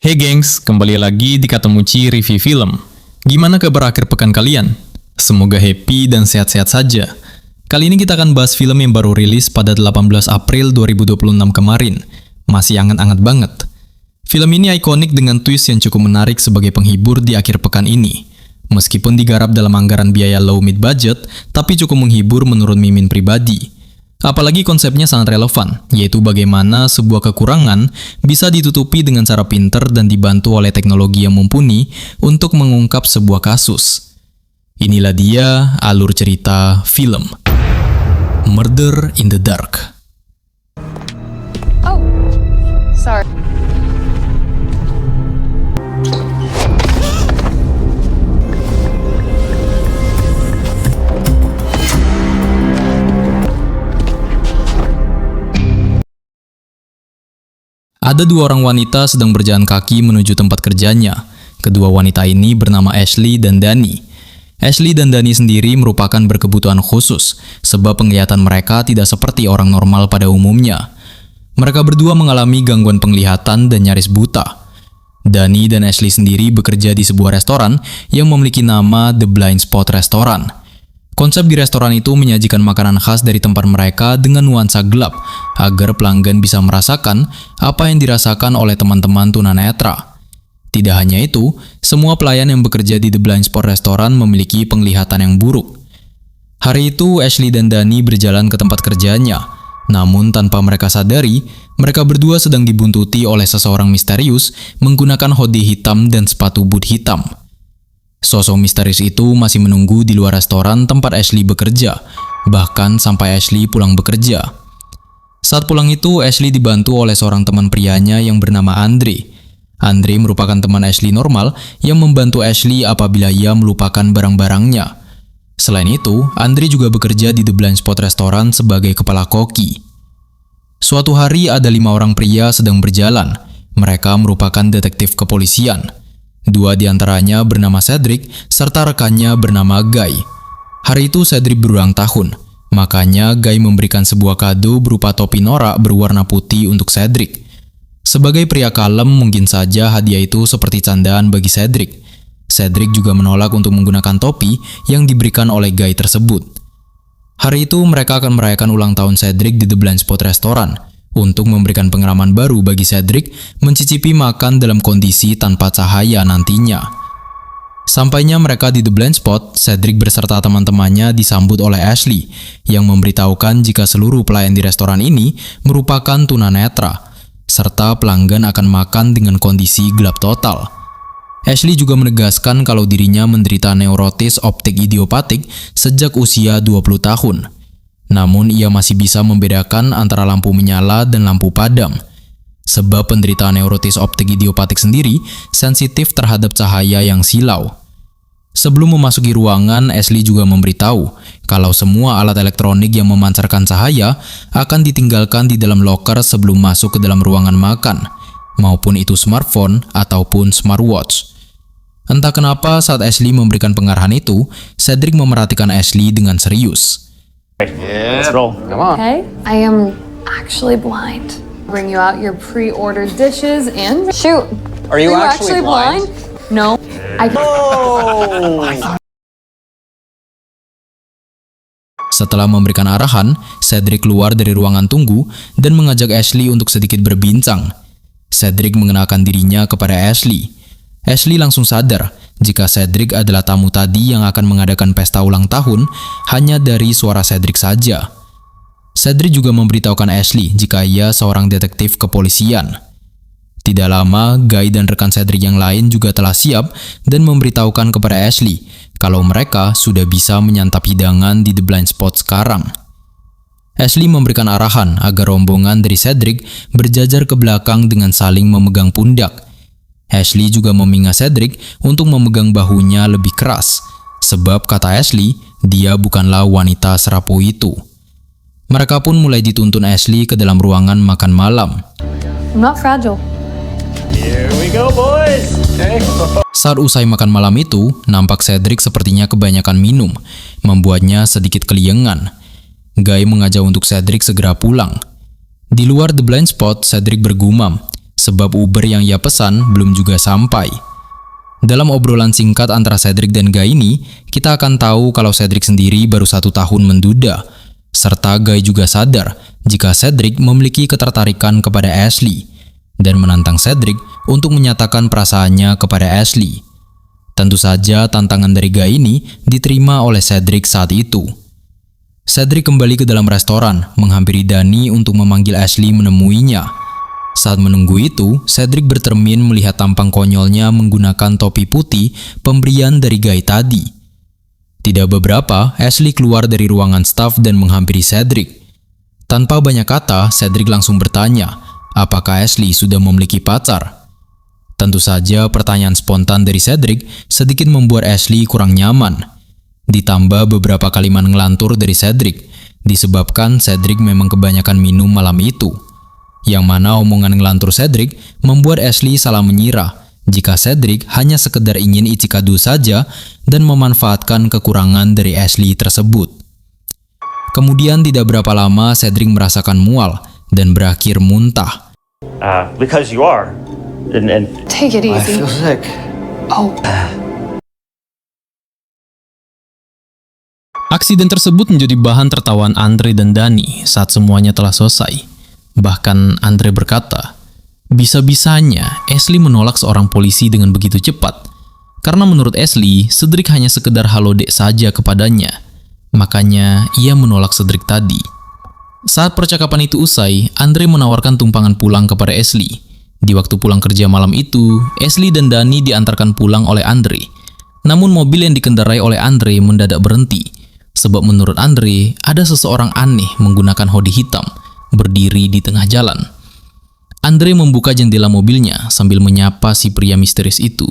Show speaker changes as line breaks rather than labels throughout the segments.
Hey gengs, kembali lagi di Katamuci Review Film. Gimana kabar akhir pekan kalian? Semoga happy dan sehat-sehat saja. Kali ini kita akan bahas film yang baru rilis pada 18 April 2026 kemarin. Masih anget-anget banget. Film ini ikonik dengan twist yang cukup menarik sebagai penghibur di akhir pekan ini. Meskipun digarap dalam anggaran biaya low mid budget, tapi cukup menghibur menurut Mimin pribadi. Apalagi konsepnya sangat relevan, yaitu bagaimana sebuah kekurangan bisa ditutupi dengan cara pinter dan dibantu oleh teknologi yang mumpuni untuk mengungkap sebuah kasus. Inilah dia alur cerita film Murder in the Dark.
Oh, sorry.
Ada dua orang wanita sedang berjalan kaki menuju tempat kerjanya. Kedua wanita ini bernama Ashley dan Danny. Ashley dan Danny sendiri merupakan berkebutuhan khusus, sebab penglihatan mereka tidak seperti orang normal pada umumnya. Mereka berdua mengalami gangguan penglihatan dan nyaris buta. Danny dan Ashley sendiri bekerja di sebuah restoran yang memiliki nama The Blind Spot Restaurant. Konsep di restoran itu menyajikan makanan khas dari tempat mereka dengan nuansa gelap, agar pelanggan bisa merasakan apa yang dirasakan oleh teman-teman tunanetra. Tidak hanya itu, semua pelayan yang bekerja di The Blind Spot Restaurant memiliki penglihatan yang buruk. Hari itu, Ashley dan Danny berjalan ke tempat kerjanya. Namun tanpa mereka sadari, mereka berdua sedang dibuntuti oleh seseorang misterius menggunakan hoodie hitam dan sepatu boot hitam. Sosok misterius itu masih menunggu di luar restoran tempat Ashley bekerja, bahkan sampai Ashley pulang bekerja. Saat pulang itu, Ashley dibantu oleh seorang teman prianya yang bernama Andre. Andre merupakan teman Ashley normal yang membantu Ashley apabila ia melupakan barang-barangnya. Selain itu, Andre juga bekerja di The Blind Spot Restaurant sebagai kepala koki. Suatu hari ada 5 orang pria sedang berjalan. Mereka merupakan detektif kepolisian. 2 di antaranya bernama Cedric, serta rekannya bernama Guy. Hari itu Cedric berulang tahun, makanya Guy memberikan sebuah kado berupa topi norak berwarna putih untuk Cedric. Sebagai pria kalem, mungkin saja hadiah itu seperti candaan bagi Cedric. Cedric juga menolak untuk menggunakan topi yang diberikan oleh Guy tersebut. Hari itu mereka akan merayakan ulang tahun Cedric di The Blind Spot Restaurant. Untuk memberikan pengalaman baru bagi Cedric mencicipi makan dalam kondisi tanpa cahaya nantinya. Sampainya mereka di The Blind Spot, Cedric beserta teman-temannya disambut oleh Ashley yang memberitahukan jika seluruh pelayan di restoran ini merupakan tunanetra, serta pelanggan akan makan dengan kondisi gelap total. Ashley juga menegaskan kalau dirinya menderita neurotis optik idiopatik sejak usia 20 tahun. Namun ia masih bisa membedakan antara lampu menyala dan lampu padam. Sebab penderita neurotis optik idiopatik sendiri sensitif terhadap cahaya yang silau. Sebelum memasuki ruangan, Ashley juga memberitahu kalau semua alat elektronik yang memancarkan cahaya akan ditinggalkan di dalam loker sebelum masuk ke dalam ruangan makan, maupun itu smartphone ataupun smartwatch. Entah kenapa saat Ashley memberikan pengarahan itu, Cedric memerhatikan Ashley dengan serius.
Yeah, let's roll. Come on.
Okay. I am actually blind. Bring you out your pre-ordered dishes and shoot.
Are you actually blind?
No.
Setelah memberikan arahan, Cedric keluar dari ruangan tunggu dan mengajak Ashley untuk sedikit berbincang. Cedric mengenalkan dirinya kepada Ashley. Ashley langsung sadar jika Cedric adalah tamu tadi yang akan mengadakan pesta ulang tahun hanya dari suara Cedric saja. Cedric juga memberitahukan Ashley jika ia seorang detektif kepolisian. Tidak lama, Guy dan rekan Cedric yang lain juga telah siap dan memberitahukan kepada Ashley kalau mereka sudah bisa menyantap hidangan di The Blind Spot sekarang. Ashley memberikan arahan agar rombongan dari Cedric berjajar ke belakang dengan saling memegang pundak. Ashley juga meminga Cedric untuk memegang bahunya lebih keras, sebab kata Ashley, dia bukanlah wanita serapuh itu. Mereka pun mulai dituntun Ashley ke dalam ruangan makan malam.
I'm not fragile.
Here we go, boys. Okay.
Saat usai makan malam itu, nampak Cedric sepertinya kebanyakan minum, membuatnya sedikit keliengan. Guy mengajak untuk Cedric segera pulang. Di luar The Blind Spot, Cedric bergumam, sebab Uber yang ia pesan belum juga sampai. Dalam obrolan singkat antara Cedric dan Guy ini, kita akan tahu kalau Cedric sendiri baru 1 tahun menduda, serta Guy juga sadar jika Cedric memiliki ketertarikan kepada Ashley, dan menantang Cedric untuk menyatakan perasaannya kepada Ashley. Tentu saja tantangan dari Guy ini diterima oleh Cedric saat itu. Cedric kembali ke dalam restoran, menghampiri Danny untuk memanggil Ashley menemuinya. Saat menunggu itu, Cedric bercermin melihat tampang konyolnya menggunakan topi putih pemberian dari Guy tadi. Tidak beberapa, Ashley keluar dari ruangan staf dan menghampiri Cedric. Tanpa banyak kata, Cedric langsung bertanya, apakah Ashley sudah memiliki pacar? Tentu saja pertanyaan spontan dari Cedric sedikit membuat Ashley kurang nyaman. Ditambah beberapa kalimat ngelantur dari Cedric, disebabkan Cedric memang kebanyakan minum malam itu. Yang mana omongan ngelantur Cedric membuat Ashley salah mengira jika Cedric hanya sekedar ingin icikadu saja dan memanfaatkan kekurangan dari Ashley tersebut. Kemudian tidak berapa lama Cedric merasakan mual dan berakhir muntah.
Because you are. And
Take it easy.
sick.
Oh.
Aksiden tersebut menjadi bahan tertawaan Andre dan Danny saat semuanya telah selesai. Bahkan Andre berkata, bisa-bisanya Ashley menolak seorang polisi dengan begitu cepat. Karena menurut Ashley, Cedric hanya sekedar halo dek saja kepadanya. Makanya ia menolak Cedric tadi. Saat percakapan itu usai, Andre menawarkan tumpangan pulang kepada Ashley. Di waktu pulang kerja malam itu, Ashley dan Danny diantarkan pulang oleh Andre. Namun mobil yang dikendarai oleh Andre mendadak berhenti. Sebab menurut Andre, ada seseorang aneh menggunakan hoodie hitam, berdiri di tengah jalan. Andre membuka jendela mobilnya sambil menyapa si pria misterius itu.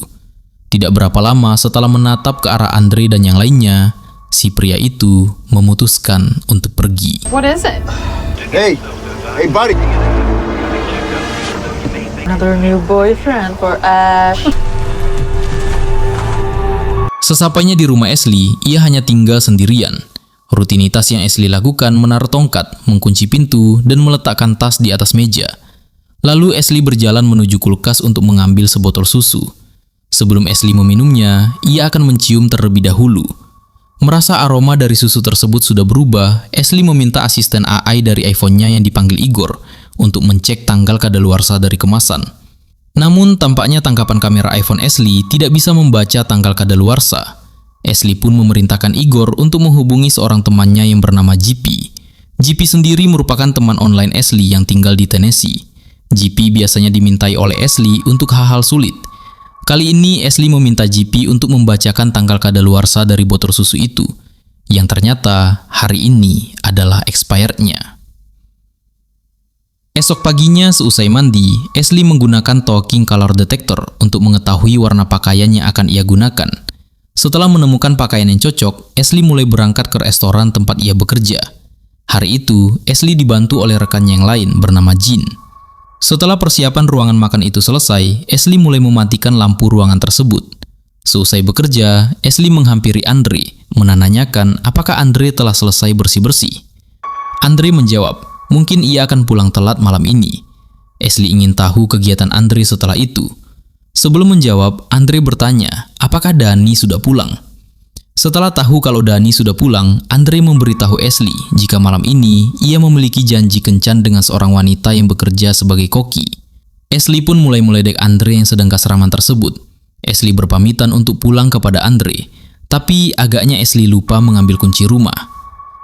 Tidak berapa lama setelah menatap ke arah Andre dan yang lainnya, si pria itu memutuskan untuk pergi.
What is it?
Hey buddy.
Another new boyfriend for Ash.
Sesapanya di rumah Ashley, ia hanya tinggal sendirian. Rutinitas yang Ashley lakukan menaruh tongkat, mengunci pintu, dan meletakkan tas di atas meja. Lalu Ashley berjalan menuju kulkas untuk mengambil sebotol susu. Sebelum Ashley meminumnya, ia akan mencium terlebih dahulu. Merasa aroma dari susu tersebut sudah berubah, Ashley meminta asisten AI dari iPhone-nya yang dipanggil Igor untuk mencek tanggal kadaluarsa dari kemasan. Namun tampaknya tangkapan kamera iPhone Ashley tidak bisa membaca tanggal kadaluarsa. Ashley pun memerintahkan Igor untuk menghubungi seorang temannya yang bernama JP. JP sendiri merupakan teman online Ashley yang tinggal di Tennessee. JP biasanya dimintai oleh Ashley untuk hal-hal sulit. Kali ini Ashley meminta JP untuk membacakan tanggal kadaluarsa dari botol susu itu, yang ternyata hari ini adalah expirednya. Esok paginya seusai mandi, Ashley menggunakan talking color detector untuk mengetahui warna pakaian yang akan ia gunakan. Setelah menemukan pakaian yang cocok, Ashley mulai berangkat ke restoran tempat ia bekerja. Hari itu, Ashley dibantu oleh rekannya yang lain bernama Jin. Setelah persiapan ruangan makan itu selesai, Ashley mulai mematikan lampu ruangan tersebut. Seusai bekerja, Ashley menghampiri Andre, menanyakan apakah Andre telah selesai bersih-bersih. Andre menjawab, mungkin ia akan pulang telat malam ini. Ashley ingin tahu kegiatan Andre setelah itu. Sebelum menjawab, Andre bertanya, apakah Danny sudah pulang? Setelah tahu kalau Danny sudah pulang, Andre memberitahu Ashley jika malam ini ia memiliki janji kencan dengan seorang wanita yang bekerja sebagai koki. Ashley pun mulai meledek Andre yang sedang kasraman tersebut. Ashley berpamitan untuk pulang kepada Andre, tapi agaknya Ashley lupa mengambil kunci rumah.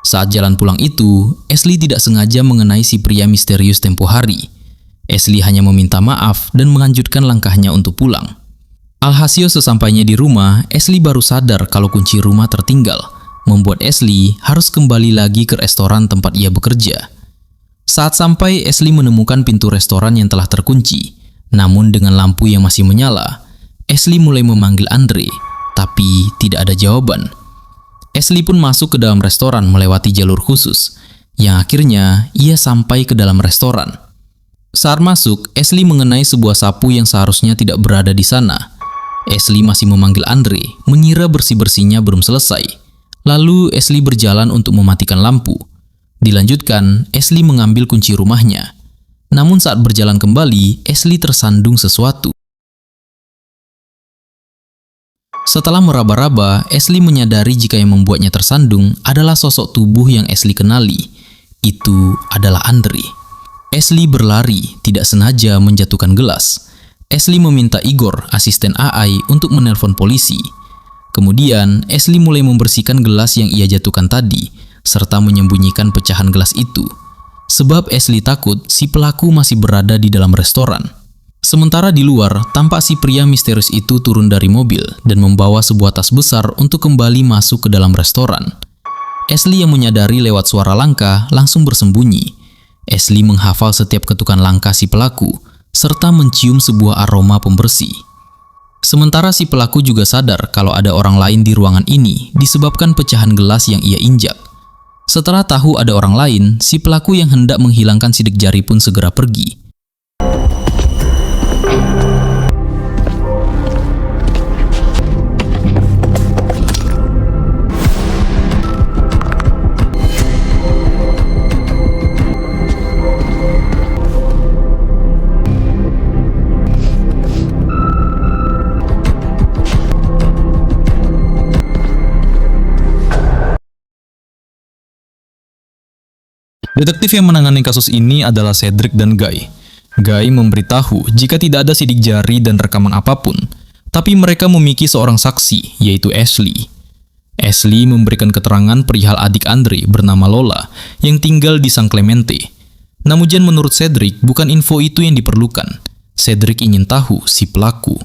Saat jalan pulang itu, Ashley tidak sengaja mengenai si pria misterius tempo hari. Ashley hanya meminta maaf dan menganjurkan langkahnya untuk pulang. Alhasil sesampainya di rumah, Ashley baru sadar kalau kunci rumah tertinggal, membuat Ashley harus kembali lagi ke restoran tempat ia bekerja. Saat sampai, Ashley menemukan pintu restoran yang telah terkunci. Namun dengan lampu yang masih menyala, Ashley mulai memanggil Andre, tapi tidak ada jawaban. Ashley pun masuk ke dalam restoran melewati jalur khusus, yang akhirnya ia sampai ke dalam restoran. Saat masuk, Ashley mengenai sebuah sapu yang seharusnya tidak berada di sana. Ashley masih memanggil Andre, mengira bersih-bersihnya belum selesai. Lalu Ashley berjalan untuk mematikan lampu. Dilanjutkan, Ashley mengambil kunci rumahnya. Namun saat berjalan kembali, Ashley tersandung sesuatu. Setelah meraba-raba, Ashley menyadari jika yang membuatnya tersandung adalah sosok tubuh yang Ashley kenali. Itu adalah Andre. Ashley berlari, tidak sengaja menjatuhkan gelas. Ashley meminta Igor, asisten AI, untuk menelpon polisi. Kemudian, Ashley mulai membersihkan gelas yang ia jatuhkan tadi, serta menyembunyikan pecahan gelas itu. Sebab Ashley takut si pelaku masih berada di dalam restoran. Sementara di luar, tampak si pria misterius itu turun dari mobil dan membawa sebuah tas besar untuk kembali masuk ke dalam restoran. Ashley yang menyadari lewat suara langkah langsung bersembunyi. Ashley menghafal setiap ketukan langkah si pelaku, serta mencium sebuah aroma pembersih. Sementara si pelaku juga sadar kalau ada orang lain di ruangan ini disebabkan pecahan gelas yang ia injak. Setelah tahu ada orang lain, si pelaku yang hendak menghilangkan sidik jari pun segera pergi.
Detektif yang menangani kasus ini adalah Cedric dan Guy. Guy memberitahu jika tidak ada sidik jari dan rekaman apapun, tapi mereka memiliki seorang saksi, yaitu Ashley. Ashley memberikan keterangan perihal adik Andre bernama Lola yang tinggal di San Clemente. Namun menurut Cedric, bukan info itu yang diperlukan. Cedric ingin tahu si pelaku.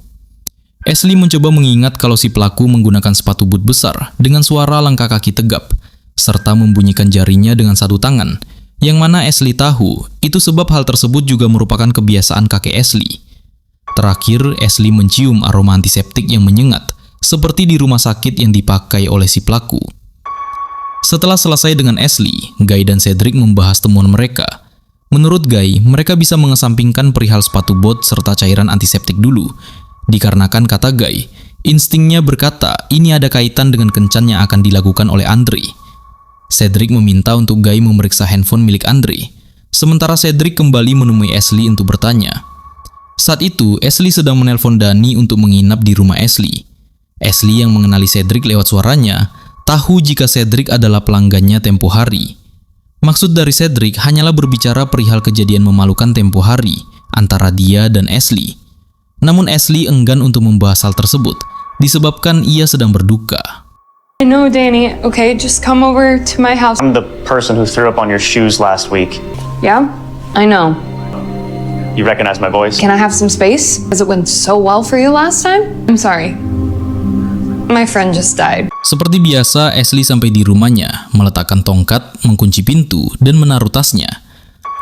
Ashley mencoba mengingat kalau si pelaku menggunakan sepatu boot besar dengan suara langkah kaki tegap, serta membunyikan jarinya dengan satu tangan, yang mana Ashley tahu itu sebab hal tersebut juga merupakan kebiasaan kakek Ashley. Terakhir, Ashley mencium aroma antiseptik yang menyengat, seperti di rumah sakit yang dipakai oleh si pelaku. Setelah selesai dengan Ashley, Guy dan Cedric membahas temuan mereka. Menurut Guy, mereka bisa mengesampingkan perihal sepatu bot serta cairan antiseptik dulu, dikarenakan kata Guy, instingnya berkata ini ada kaitan dengan kencan yang akan dilakukan oleh Andre. Cedric meminta untuk Guy memeriksa handphone milik Andre, sementara Cedric kembali menemui Ashley untuk bertanya. Saat itu, Ashley sedang menelpon Danny untuk menginap di rumah Ashley. Ashley yang mengenali Cedric lewat suaranya, tahu jika Cedric adalah pelanggannya tempo hari. Maksud dari Cedric hanyalah berbicara perihal kejadian memalukan tempo hari antara dia dan Ashley. Namun Ashley enggan untuk membahas hal tersebut, disebabkan ia sedang berduka.
I know, Danny. Okay, just come over to my house.
I'm the person who threw up on your shoes last week.
Yeah, I know.
You recognize my voice?
Can I have some space? Because it went so well for you last time? I'm sorry. My friend just died.
Seperti biasa, Ashley sampai di rumahnya, meletakkan tongkat, mengunci pintu, dan menaruh tasnya.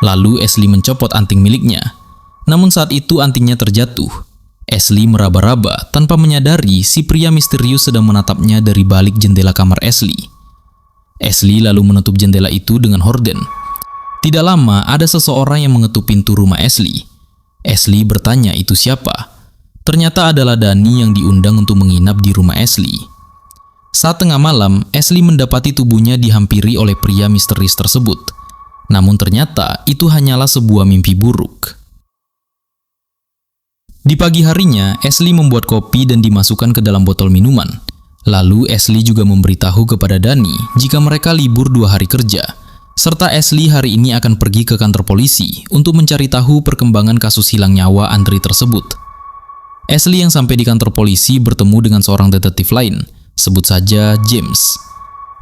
Lalu Ashley mencopot anting miliknya. Namun saat itu antingnya terjatuh. Ashley meraba-raba tanpa menyadari si pria misterius sedang menatapnya dari balik jendela kamar Ashley. Ashley lalu menutup jendela itu dengan horden. Tidak lama, ada seseorang yang mengetuk pintu rumah Ashley. Ashley bertanya itu siapa. Ternyata adalah Danny yang diundang untuk menginap di rumah Ashley. Saat tengah malam, Ashley mendapati tubuhnya dihampiri oleh pria misterius tersebut. Namun ternyata itu hanyalah sebuah mimpi buruk. Di pagi harinya, Ashley membuat kopi dan dimasukkan ke dalam botol minuman. Lalu Ashley juga memberitahu kepada Danny jika mereka libur 2 hari kerja, serta Ashley hari ini akan pergi ke kantor polisi untuk mencari tahu perkembangan kasus hilang nyawa Andre tersebut. Ashley yang sampai di kantor polisi bertemu dengan seorang detektif lain, sebut saja James.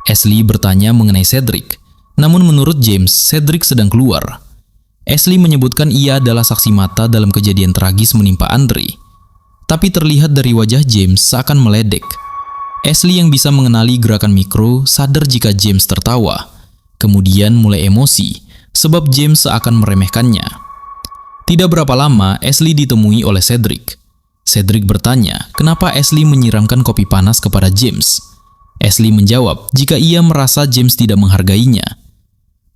Ashley bertanya mengenai Cedric, namun menurut James, Cedric sedang keluar. Ashley menyebutkan ia adalah saksi mata dalam kejadian tragis menimpa Andre. Tapi terlihat dari wajah James seakan meledek. Ashley yang bisa mengenali gerakan mikro sadar jika James tertawa. Kemudian mulai emosi, sebab James seakan meremehkannya. Tidak berapa lama, Ashley ditemui oleh Cedric. Cedric bertanya kenapa Ashley menyiramkan kopi panas kepada James. Ashley menjawab jika ia merasa James tidak menghargainya.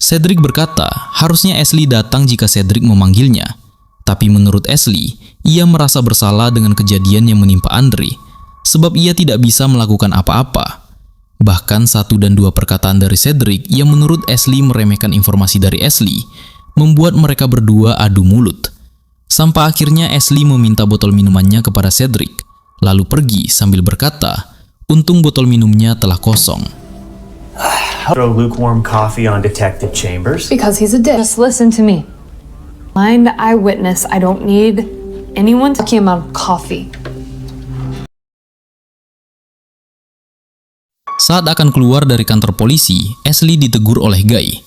Cedric berkata, harusnya Ashley datang jika Cedric memanggilnya. Tapi menurut Ashley, ia merasa bersalah dengan kejadian yang menimpa Andre, sebab ia tidak bisa melakukan apa-apa. Bahkan 1 dan 2 perkataan dari Cedric yang menurut Ashley meremehkan informasi dari Ashley, membuat mereka berdua adu mulut. Sampai akhirnya Ashley meminta botol minumannya kepada Cedric, lalu pergi sambil berkata, untung botol minumnya telah kosong.
Throw lukewarm coffee on Detective Chambers.
Because he's a dick. Just listen to me. Blind eyewitness. I don't need anyone talking about coffee.
Saat akan keluar dari kantor polisi, Ashley ditegur oleh Guy.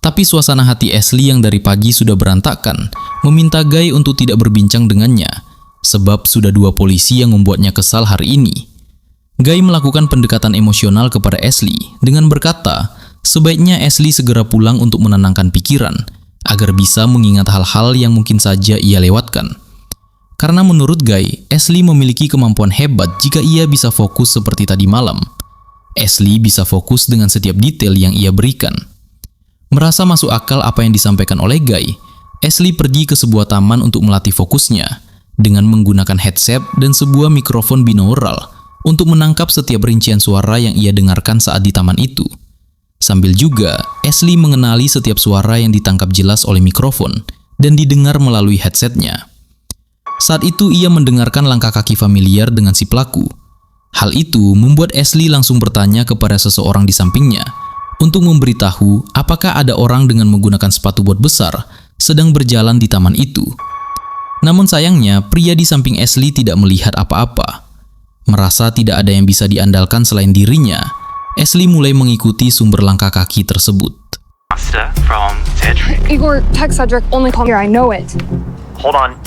Tapi suasana hati Ashley yang dari pagi sudah berantakan, meminta Guy untuk tidak berbincang dengannya, sebab sudah 2 polisi yang membuatnya kesal hari ini. Guy melakukan pendekatan emosional kepada Ashley dengan berkata, sebaiknya Ashley segera pulang untuk menenangkan pikiran, agar bisa mengingat hal-hal yang mungkin saja ia lewatkan. Karena menurut Guy, Ashley memiliki kemampuan hebat jika ia bisa fokus seperti tadi malam. Ashley bisa fokus dengan setiap detail yang ia berikan. Merasa masuk akal apa yang disampaikan oleh Guy, Ashley pergi ke sebuah taman untuk melatih fokusnya dengan menggunakan headset dan sebuah mikrofon binaural untuk menangkap setiap rincian suara yang ia dengarkan saat di taman itu. Sambil juga, Ashley mengenali setiap suara yang ditangkap jelas oleh mikrofon dan didengar melalui headsetnya. Saat itu ia mendengarkan langkah kaki familiar dengan si pelaku. Hal itu membuat Ashley langsung bertanya kepada seseorang di sampingnya untuk memberitahu apakah ada orang dengan menggunakan sepatu bot besar sedang berjalan di taman itu. Namun sayangnya, pria di samping Ashley tidak melihat apa-apa. Merasa tidak ada yang bisa diandalkan selain dirinya, Ashley mulai mengikuti sumber langkah kaki tersebut.
From Cedric.
Igor, text Cedric. Only call here. I know it.
Hold on.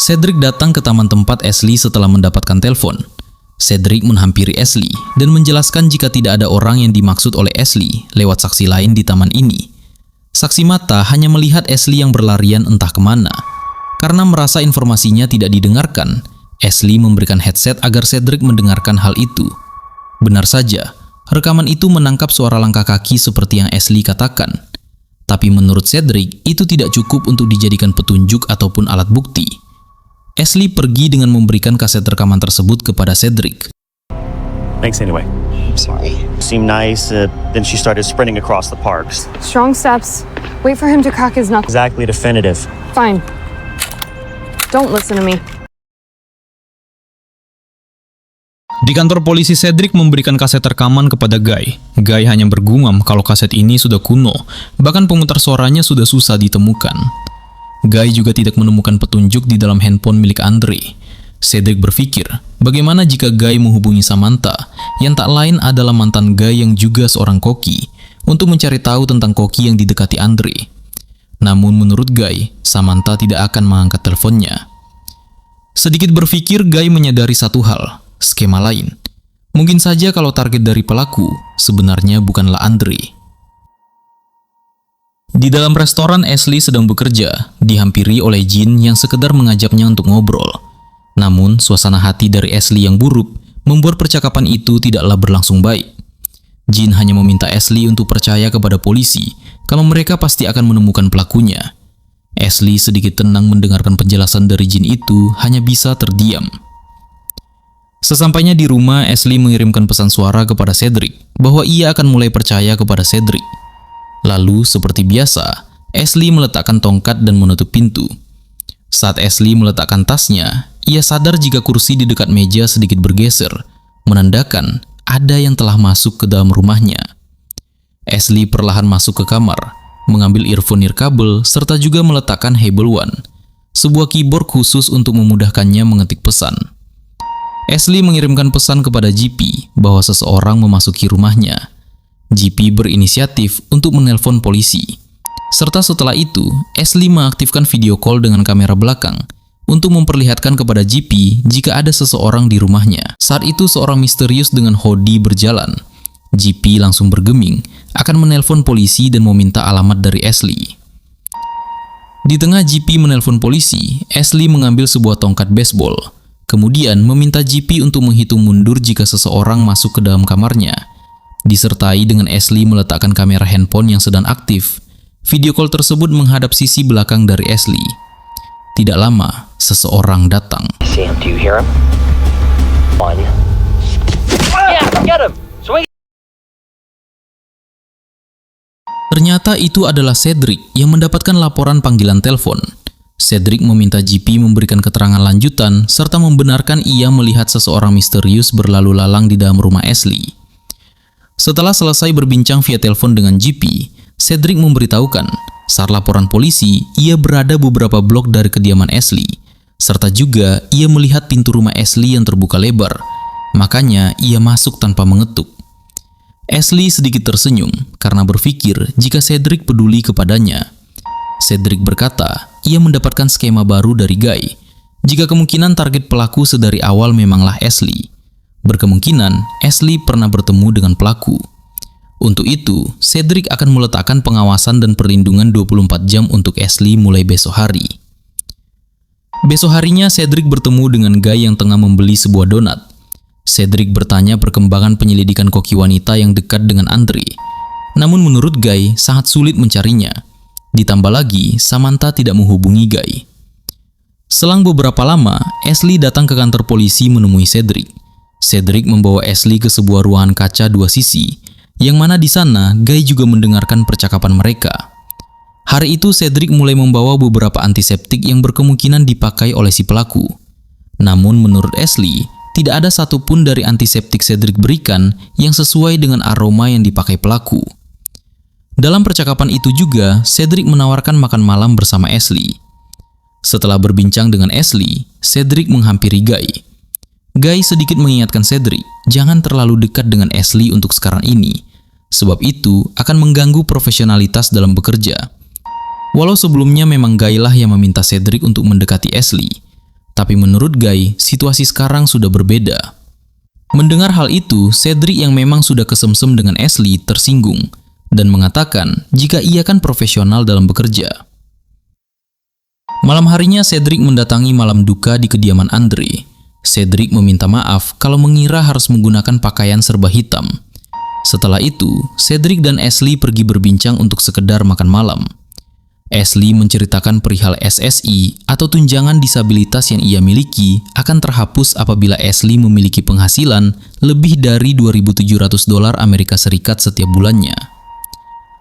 Cedric datang ke taman tempat Ashley setelah mendapatkan telepon. Cedric menghampiri Ashley dan menjelaskan jika tidak ada orang yang dimaksud oleh Ashley lewat saksi lain di taman ini. Saksi mata hanya melihat Ashley yang berlarian entah kemana. Karena merasa informasinya tidak didengarkan, Ashley memberikan headset agar Cedric mendengarkan hal itu. Benar saja, rekaman itu menangkap suara langkah kaki seperti yang Ashley katakan. Tapi menurut Cedric, itu tidak cukup untuk dijadikan petunjuk ataupun alat bukti. Ashley pergi dengan memberikan kaset rekaman tersebut kepada Cedric.
Thanks anyway.
I'm sorry.
Seemed nice, then she started sprinting across the parks.
Strong steps. Wait for him to crack his knuckles.
Exactly definitive.
Fine. Don't listen to me.
Di kantor polisi, Cedric memberikan kaset rekaman kepada Guy. Guy hanya bergumam kalau kaset ini sudah kuno, bahkan pemutar suaranya sudah susah ditemukan. Guy juga tidak menemukan petunjuk di dalam handphone milik Andre. Cedric berpikir, bagaimana jika Guy menghubungi Samantha, yang tak lain adalah mantan Guy yang juga seorang koki, untuk mencari tahu tentang koki yang didekati Andre. Namun menurut Guy, Samantha tidak akan mengangkat teleponnya. Sedikit berpikir, Guy menyadari satu hal, skema lain. Mungkin saja kalau target dari pelaku sebenarnya bukanlah Andre. Di dalam restoran, Ashley sedang bekerja, dihampiri oleh Jin yang sekedar mengajaknya untuk ngobrol. Namun, suasana hati dari Ashley yang buruk membuat percakapan itu tidaklah berlangsung baik. Jin hanya meminta Ashley untuk percaya kepada polisi kalau mereka pasti akan menemukan pelakunya. Ashley sedikit tenang mendengarkan penjelasan dari Jin itu, hanya bisa terdiam. Sesampainya di rumah, Ashley mengirimkan pesan suara kepada Cedric bahwa ia akan mulai percaya kepada Cedric. Lalu, seperti biasa, Ashley meletakkan tongkat dan menutup pintu. Saat Ashley meletakkan tasnya, ia sadar jika kursi di dekat meja sedikit bergeser, menandakan ada yang telah masuk ke dalam rumahnya. Ashley perlahan masuk ke kamar, mengambil earphone nirkabel, serta juga meletakkan Hable One, sebuah keyboard khusus untuk memudahkannya mengetik pesan. Ashley mengirimkan pesan kepada GP bahwa seseorang memasuki rumahnya. GP berinisiatif untuk menelpon polisi. Serta setelah itu, Ashley mengaktifkan video call dengan kamera belakang untuk memperlihatkan kepada GP jika ada seseorang di rumahnya. Saat itu seorang misterius dengan hoodie berjalan. GP langsung bergeming akan menelpon polisi dan meminta alamat dari Ashley. Di tengah GP menelpon polisi, Ashley mengambil sebuah tongkat baseball, kemudian meminta GP untuk menghitung mundur jika seseorang masuk ke dalam kamarnya.
disertai dengan Ashley meletakkan kamera handphone yang sedang aktif. Video call tersebut menghadap sisi belakang dari Ashley. Tidak lama, seseorang datang.
Sam, do you hear him? One. Yeah, get him! Swing!
Ternyata itu adalah Cedric yang mendapatkan laporan panggilan telepon. Cedric meminta GP memberikan keterangan lanjutan serta membenarkan ia melihat seseorang misterius berlalu lalang di dalam rumah Ashley. Setelah selesai berbincang via telepon dengan GP, Cedric memberitahukan saat laporan polisi ia berada beberapa blok dari kediaman Ashley, serta juga ia melihat pintu rumah Ashley yang terbuka lebar, makanya ia masuk tanpa mengetuk. Ashley sedikit tersenyum karena berpikir jika Cedric peduli kepadanya. Cedric berkata ia mendapatkan skema baru dari Guy. Jika kemungkinan target pelaku sedari awal memanglah Ashley, berkemungkinan Ashley pernah bertemu dengan pelaku. Untuk itu, Cedric akan meletakkan pengawasan dan perlindungan 24 jam untuk Ashley mulai besok hari. Besok harinya Cedric bertemu dengan Guy yang tengah membeli sebuah donat. Cedric bertanya perkembangan penyelidikan koki wanita yang dekat dengan Andre. Namun menurut Guy sangat sulit mencarinya. Ditambah lagi, Samantha tidak menghubungi Guy. Selang beberapa lama, Ashley datang ke kantor polisi menemui Cedric. Cedric membawa Ashley ke sebuah ruangan kaca dua sisi, yang mana di sana Guy juga mendengarkan percakapan mereka. Hari itu Cedric mulai membawa beberapa antiseptik yang berkemungkinan dipakai oleh si pelaku. Namun menurut Ashley, tidak ada satupun dari antiseptik Cedric berikan yang sesuai dengan aroma yang dipakai pelaku. Dalam percakapan itu juga, Cedric menawarkan makan malam bersama Ashley. Setelah berbincang dengan Ashley, Cedric menghampiri Guy. Guy sedikit mengingatkan Cedric, jangan terlalu dekat dengan Ashley untuk sekarang ini, sebab itu akan mengganggu profesionalitas dalam bekerja. Walau sebelumnya memang Guy lah yang meminta Cedric untuk mendekati Ashley, tapi menurut Guy, situasi sekarang sudah berbeda. Mendengar hal itu, Cedric yang memang sudah kesemsem dengan Ashley tersinggung, dan mengatakan jika ia kan profesional dalam bekerja. Malam harinya Cedric mendatangi malam duka di kediaman Andre. Cedric meminta maaf kalau mengira harus menggunakan pakaian serba hitam. Setelah itu, Cedric dan Ashley pergi berbincang untuk sekedar makan malam. Ashley menceritakan perihal SSI atau tunjangan disabilitas yang ia miliki akan terhapus apabila Ashley memiliki penghasilan lebih dari $2.700 Amerika Serikat setiap bulannya.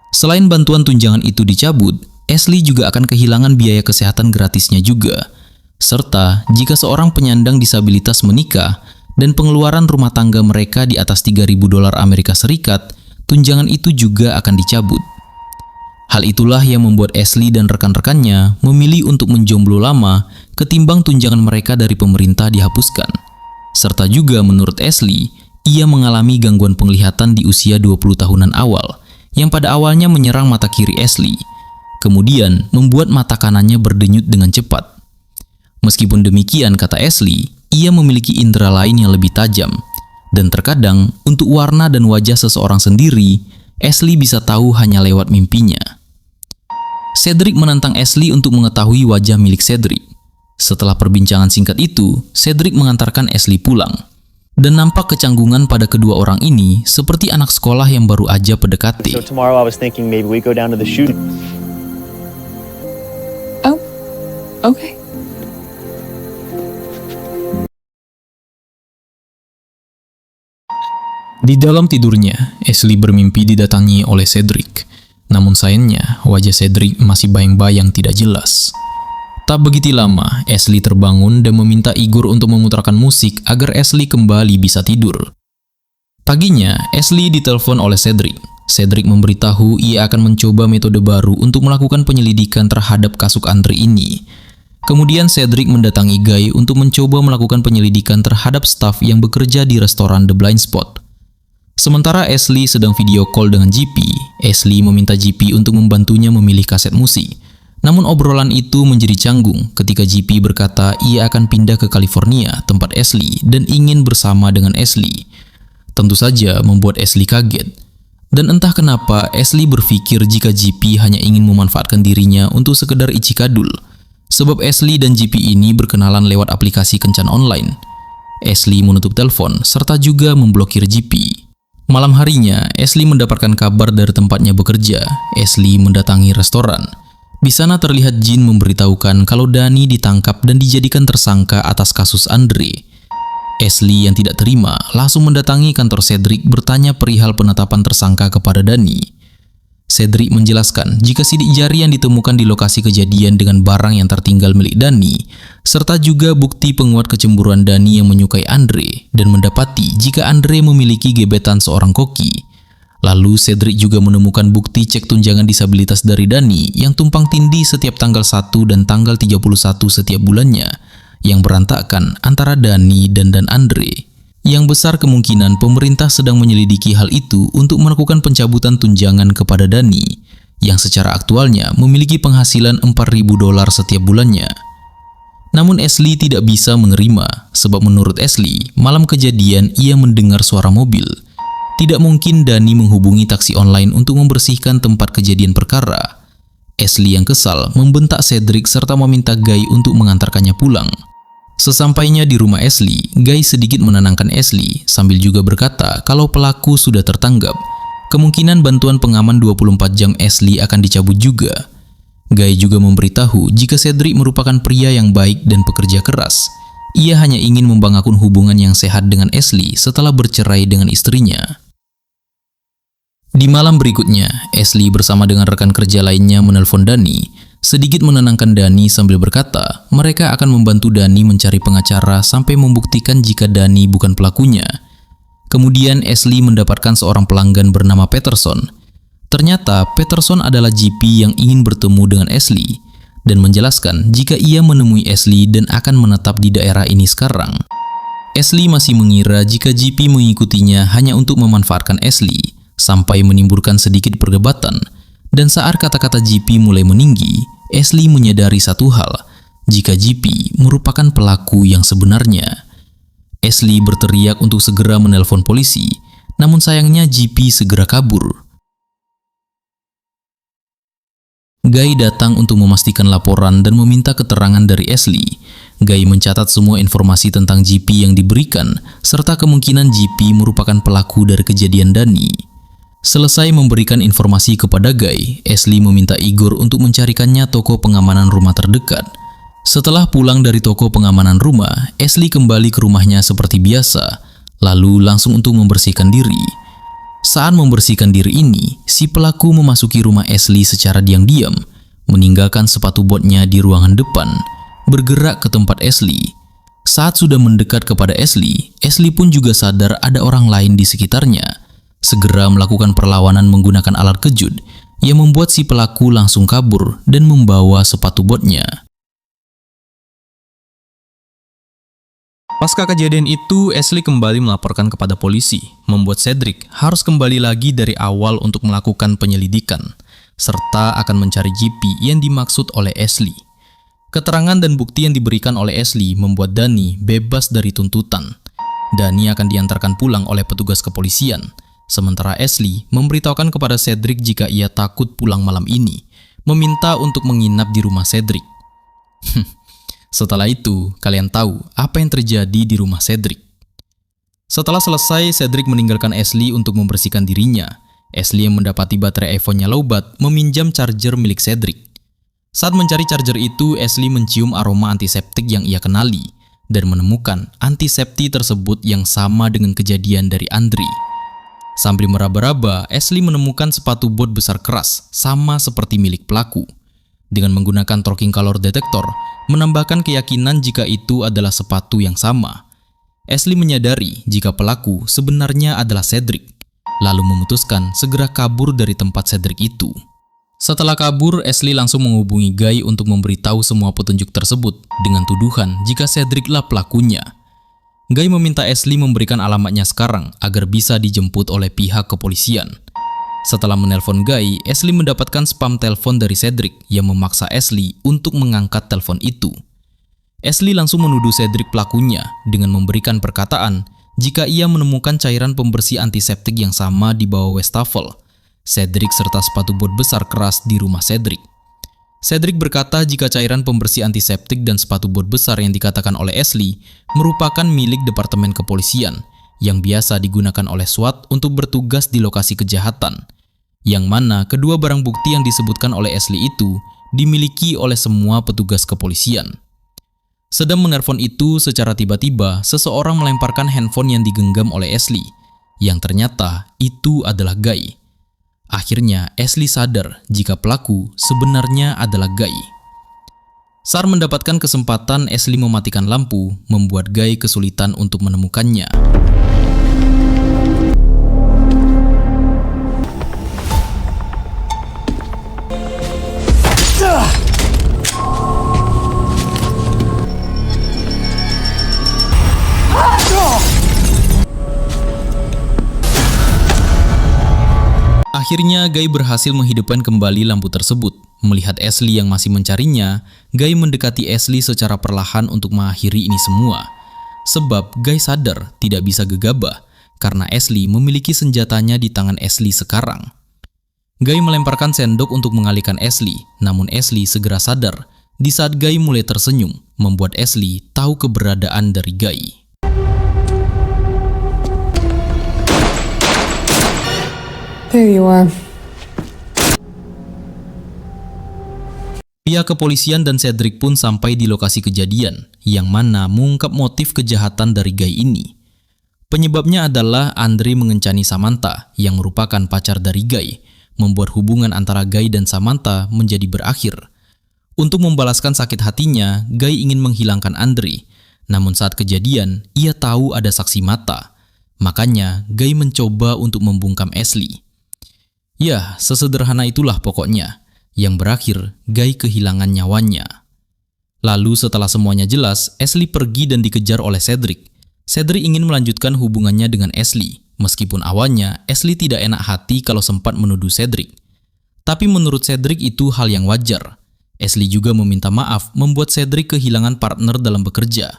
Selain bantuan tunjangan itu dicabut, Ashley juga akan kehilangan biaya kesehatan gratisnya juga. Serta jika seorang penyandang disabilitas menikah dan pengeluaran rumah tangga mereka di atas $3.000 Amerika Serikat, tunjangan itu juga akan dicabut. Hal itulah yang membuat Ashley dan rekan-rekannya memilih untuk menjomblo lama ketimbang tunjangan mereka dari pemerintah dihapuskan. Serta juga menurut Ashley, ia mengalami gangguan penglihatan di usia 20 tahunan awal, yang pada awalnya menyerang mata kiri Ashley, kemudian membuat mata kanannya berdenyut dengan cepat. Meskipun demikian, kata Ashley, ia memiliki indera lain yang lebih tajam, dan terkadang untuk warna dan wajah seseorang sendiri, Ashley bisa tahu hanya lewat mimpinya. Cedric menantang Ashley untuk mengetahui wajah milik Cedric. Setelah perbincangan singkat itu, Cedric mengantarkan Ashley pulang. Dan nampak kecanggungan pada kedua orang ini seperti anak sekolah yang baru aja PDKT.
So tomorrow I was thinking maybe we go down to the shoot.
Oh, okay.
Di dalam tidurnya, Ashley bermimpi didatangi oleh Cedric. Namun sayangnya, wajah Cedric masih bayang-bayang tidak jelas. Tak begitu lama, Ashley terbangun dan meminta Igor untuk memutarkan musik agar Ashley kembali bisa tidur. Paginya, Ashley ditelepon oleh Cedric. Cedric memberitahu ia akan mencoba metode baru untuk melakukan penyelidikan terhadap kasus Andre ini. Kemudian Cedric mendatangi Guy untuk mencoba melakukan penyelidikan terhadap staf yang bekerja di restoran The Blind Spot. Sementara Ashley sedang video call dengan GP, Ashley meminta GP untuk membantunya memilih kaset musik. Namun obrolan itu menjadi canggung ketika GP berkata ia akan pindah ke California, tempat Ashley, dan ingin bersama dengan Ashley. Tentu saja membuat Ashley kaget. Dan entah kenapa Ashley berpikir jika GP hanya ingin memanfaatkan dirinya untuk sekedar icikadul. Sebab Ashley dan GP ini berkenalan lewat aplikasi kencan online. Ashley menutup telepon serta juga memblokir GP. Malam harinya, Ashley mendapatkan kabar dari tempatnya bekerja. Ashley mendatangi restoran. Di sana terlihat Jin memberitahukan kalau Danny ditangkap dan dijadikan tersangka atas kasus Andre. Ashley yang tidak terima langsung mendatangi kantor Cedric bertanya perihal penetapan tersangka kepada Danny. Cedric menjelaskan jika sidik jari yang ditemukan di lokasi kejadian dengan barang yang tertinggal milik Danny, serta juga bukti penguat kecemburuan Danny yang menyukai Andre dan mendapati jika Andre memiliki gebetan seorang koki. Lalu Cedric juga menemukan bukti cek tunjangan disabilitas dari Danny yang tumpang tindih setiap tanggal 1 dan tanggal 31 setiap bulannya, yang berantakan antara Danny dan Andre. Yang besar kemungkinan pemerintah sedang menyelidiki hal itu untuk melakukan pencabutan tunjangan kepada Danny, yang secara aktualnya memiliki penghasilan $4.000 setiap bulannya. Namun Ashley tidak bisa menerima, sebab menurut Ashley, malam kejadian ia mendengar suara mobil. Tidak mungkin Danny menghubungi taksi online untuk membersihkan tempat kejadian perkara. Ashley yang kesal membentak Cedric serta meminta Guy untuk mengantarkannya pulang. Sesampainya di rumah Ashley, Guy sedikit menenangkan Ashley sambil juga berkata kalau pelaku sudah tertangkap. Kemungkinan bantuan pengaman 24 jam Ashley akan dicabut juga. Guy juga memberitahu jika Cedric merupakan pria yang baik dan pekerja keras. Ia hanya ingin membangun hubungan yang sehat dengan Ashley setelah bercerai dengan istrinya. Di malam berikutnya, Ashley bersama dengan rekan kerja lainnya menelpon Danny. Sedikit menenangkan Danny sambil berkata, mereka akan membantu Danny mencari pengacara sampai membuktikan jika Danny bukan pelakunya. Kemudian Ashley mendapatkan seorang pelanggan bernama Peterson. Ternyata Peterson adalah GP yang ingin bertemu dengan Ashley dan menjelaskan jika ia menemui Ashley dan akan menetap di daerah ini sekarang. Ashley masih mengira jika GP mengikutinya hanya untuk memanfaatkan Ashley, sampai menimbulkan sedikit perdebatan. Dan saat kata-kata GP mulai meninggi, Ashley menyadari satu hal, jika GP merupakan pelaku yang sebenarnya. Ashley berteriak untuk segera menelpon polisi, namun sayangnya GP segera kabur. Guy datang untuk memastikan laporan dan meminta keterangan dari Ashley. Guy mencatat semua informasi tentang GP yang diberikan, serta kemungkinan GP merupakan pelaku dari kejadian Danny. Selesai memberikan informasi kepada Guy, Ashley meminta Igor untuk mencarikannya toko pengamanan rumah terdekat. Setelah pulang dari toko pengamanan rumah, Ashley kembali ke rumahnya seperti biasa, lalu langsung untuk membersihkan diri. Saat membersihkan diri ini, si pelaku memasuki rumah Ashley secara diam-diam, meninggalkan sepatu botnya di ruangan depan, bergerak ke tempat Ashley. Saat sudah mendekat kepada Ashley, Ashley pun juga sadar ada orang lain di sekitarnya. Segera melakukan perlawanan menggunakan alat kejut yang membuat si pelaku langsung kabur dan membawa sepatu botnya.
Pasca kejadian itu, Ashley kembali melaporkan kepada polisi, membuat Cedric harus kembali lagi dari awal untuk melakukan penyelidikan, serta akan mencari GP yang dimaksud oleh Ashley. Keterangan dan bukti yang diberikan oleh Ashley membuat Danny bebas dari tuntutan. Danny akan diantarkan pulang oleh petugas kepolisian. Sementara Ashley memberitahukan kepada Cedric jika ia takut pulang malam ini, meminta untuk menginap di rumah Cedric. Setelah itu, kalian tahu apa yang terjadi di rumah Cedric. Setelah selesai, Cedric meninggalkan Ashley untuk membersihkan dirinya. Ashley yang mendapati baterai iPhone-nya lowbat meminjam charger milik Cedric. Saat mencari charger itu, Ashley mencium aroma antiseptik yang ia kenali dan menemukan antiseptik tersebut yang sama dengan kejadian dari Andre. Sambil meraba-raba, Ashley menemukan sepatu bot besar keras, sama seperti milik pelaku. Dengan menggunakan talking color detector, menambahkan keyakinan jika itu adalah sepatu yang sama. Ashley menyadari jika pelaku sebenarnya adalah Cedric, lalu memutuskan segera kabur dari tempat Cedric itu. Setelah kabur, Ashley langsung menghubungi Guy untuk memberitahu semua petunjuk tersebut dengan tuduhan jika Cedric lah pelakunya. Guy meminta Ashley memberikan alamatnya sekarang agar bisa dijemput oleh pihak kepolisian. Setelah menelpon Guy, Ashley mendapatkan spam telepon dari Cedric yang memaksa Ashley untuk mengangkat telepon itu. Ashley langsung menuduh Cedric pelakunya dengan memberikan perkataan jika ia menemukan cairan pembersih antiseptik yang sama di bawah wastafel Cedric serta sepatu bot besar keras di rumah Cedric. Cedric berkata jika cairan pembersih antiseptik dan sepatu bot besar yang dikatakan oleh Ashley merupakan milik Departemen Kepolisian
yang biasa digunakan oleh SWAT untuk bertugas di lokasi kejahatan, yang mana kedua barang bukti yang disebutkan oleh Ashley itu dimiliki oleh semua petugas kepolisian. Sedang menelepon itu, secara tiba-tiba seseorang melemparkan handphone yang digenggam oleh Ashley, yang ternyata itu adalah Guy. Akhirnya Ashley sadar jika pelaku sebenarnya adalah Guy. Saat mendapatkan kesempatan, Ashley mematikan lampu, membuat Guy kesulitan untuk menemukannya. Akhirnya Guy berhasil menghidupkan kembali lampu tersebut. Melihat Ashley yang masih mencarinya, Guy mendekati Ashley secara perlahan untuk mengakhiri ini semua. Sebab Guy sadar tidak bisa gegabah karena Ashley memiliki senjatanya di tangan Ashley sekarang. Guy melemparkan sendok untuk mengalihkan Ashley, namun Ashley segera sadar di saat Guy mulai tersenyum, membuat Ashley tahu keberadaan dari Guy.
There you are.
Pihak kepolisian dan Cedric pun sampai di lokasi kejadian, yang mana mengungkap motif kejahatan dari Guy ini. Penyebabnya adalah Andre mengencani Samantha, yang merupakan pacar dari Guy, membuat hubungan antara Guy dan Samantha menjadi berakhir. Untuk membalaskan sakit hatinya, Guy ingin menghilangkan Andre. Namun saat kejadian, ia tahu ada saksi mata. Makanya, Guy mencoba untuk membungkam Ashley. Ya, sesederhana itulah pokoknya. Yang berakhir, Guy kehilangan nyawanya. Lalu setelah semuanya jelas, Ashley pergi dan dikejar oleh Cedric. Cedric ingin melanjutkan hubungannya dengan Ashley, meskipun awalnya Ashley tidak enak hati kalau sempat menuduh Cedric. Tapi menurut Cedric itu hal yang wajar. Ashley juga meminta maaf membuat Cedric kehilangan partner dalam bekerja.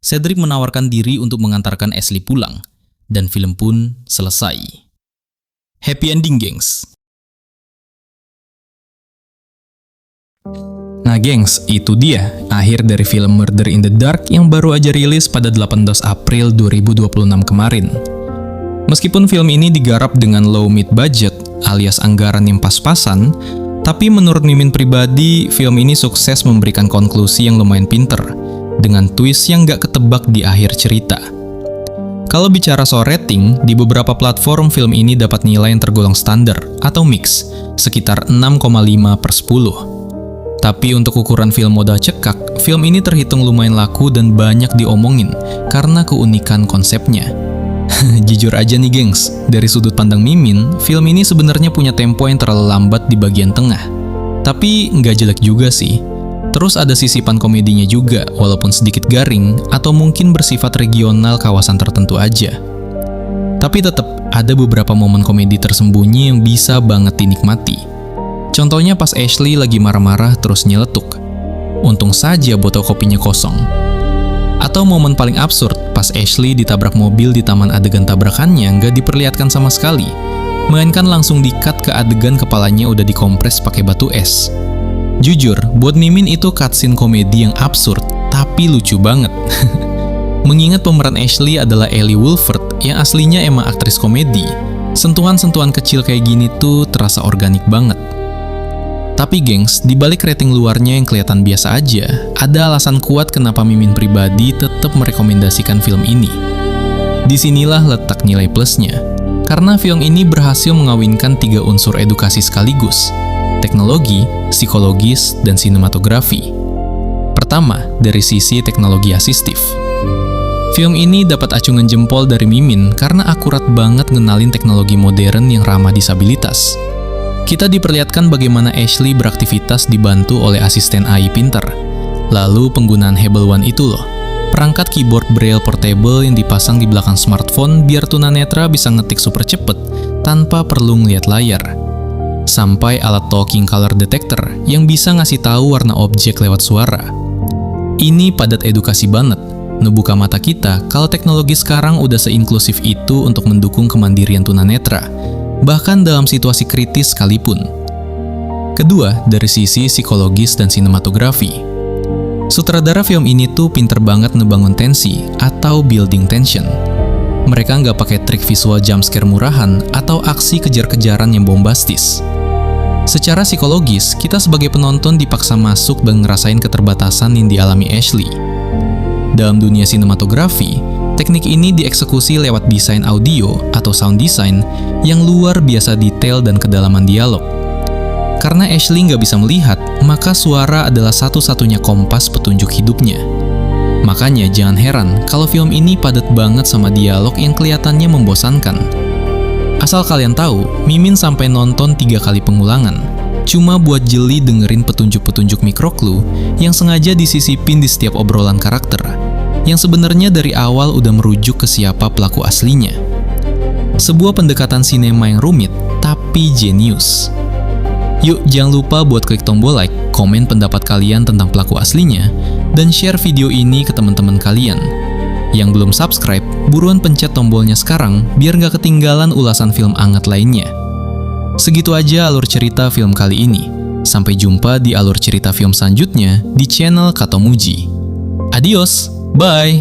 Cedric menawarkan diri untuk mengantarkan Ashley pulang, dan film pun selesai. Happy ending, gengs. Nah gengs, itu dia akhir dari film Murder in the Dark yang baru aja rilis pada 18 April 2026 kemarin. Meskipun film ini digarap dengan low mid budget alias anggaran yang pas-pasan, tapi menurut Mimin pribadi, film ini sukses memberikan konklusi yang lumayan pinter, dengan twist yang gak ketebak di akhir cerita. Kalau bicara soal rating, di beberapa platform film ini dapat nilai yang tergolong standar atau mix, sekitar 6,5/10. Tapi untuk ukuran film modal cekak, film ini terhitung lumayan laku dan banyak diomongin karena keunikan konsepnya. Jujur aja nih gengs, dari sudut pandang Mimin, film ini sebenarnya punya tempo yang terlalu lambat di bagian tengah. Tapi nggak jelek juga sih. Terus ada sisipan komedinya juga, walaupun sedikit garing atau mungkin bersifat regional kawasan tertentu aja. Tapi tetap ada beberapa momen komedi tersembunyi yang bisa banget dinikmati. Contohnya pas Ashley lagi marah-marah terus nyeletuk. Untung saja botol kopinya kosong. Atau momen paling absurd pas Ashley ditabrak mobil di taman adegan tabrakannya nggak diperlihatkan sama sekali, melainkan langsung di-cut ke adegan kepalanya udah dikompres pakai batu es. Jujur, buat Mimin itu cutscene komedi yang absurd, tapi lucu banget. Mengingat pemeran Ashley adalah Ellie Wolford yang aslinya emang aktris komedi, sentuhan-sentuhan kecil kayak gini tuh terasa organik banget. Tapi gengs, dibalik rating luarnya yang kelihatan biasa aja, ada alasan kuat kenapa Mimin pribadi tetap merekomendasikan film ini. Disinilah letak nilai plusnya, karena film ini berhasil mengawinkan 3 unsur edukasi sekaligus: teknologi, psikologis, dan sinematografi. Pertama, dari sisi teknologi asistif. Film ini dapat acungan jempol dari Mimin karena akurat banget ngenalin teknologi modern yang ramah disabilitas. Kita diperlihatkan bagaimana Ashley beraktivitas dibantu oleh asisten AI pintar. Lalu penggunaan Hable One itu loh, perangkat keyboard braille portable yang dipasang di belakang smartphone biar tunanetra bisa ngetik super cepet tanpa perlu ngeliat layar. Sampai alat talking color detector yang bisa ngasih tahu warna objek lewat suara. Ini padat edukasi banget, ngebuka mata kita kalau teknologi sekarang udah seinklusif itu untuk mendukung kemandirian tunanetra, bahkan dalam situasi kritis sekalipun. Kedua, dari sisi psikologis dan sinematografi. Sutradara film ini tuh pinter banget ngebangun tensi atau building tension. Mereka nggak pakai trik visual jumpscare murahan atau aksi kejar-kejaran yang bombastis. Secara psikologis, kita sebagai penonton dipaksa masuk dan ngerasain keterbatasan yang dialami Ashley. Dalam dunia sinematografi, teknik ini dieksekusi lewat desain audio atau sound design yang luar biasa detail dan kedalaman dialog. Karena Ashley nggak bisa melihat, maka suara adalah satu-satunya kompas petunjuk hidupnya. Makanya jangan heran kalau film ini padat banget sama dialog yang kelihatannya membosankan. Asal kalian tahu, Mimin sampai nonton 3 kali pengulangan, cuma buat jeli dengerin petunjuk-petunjuk mikroklu yang sengaja disisipin di setiap obrolan karakter, yang sebenarnya dari awal udah merujuk ke siapa pelaku aslinya. Sebuah pendekatan sinema yang rumit, tapi jenius. Yuk, jangan lupa buat klik tombol like, komen pendapat kalian tentang pelaku aslinya, dan share video ini ke teman-teman kalian. Yang belum subscribe, buruan pencet tombolnya sekarang biar gak ketinggalan ulasan film anget lainnya. Segitu aja alur cerita film kali ini. Sampai jumpa di alur cerita film selanjutnya di channel Katomuji. Adios, bye!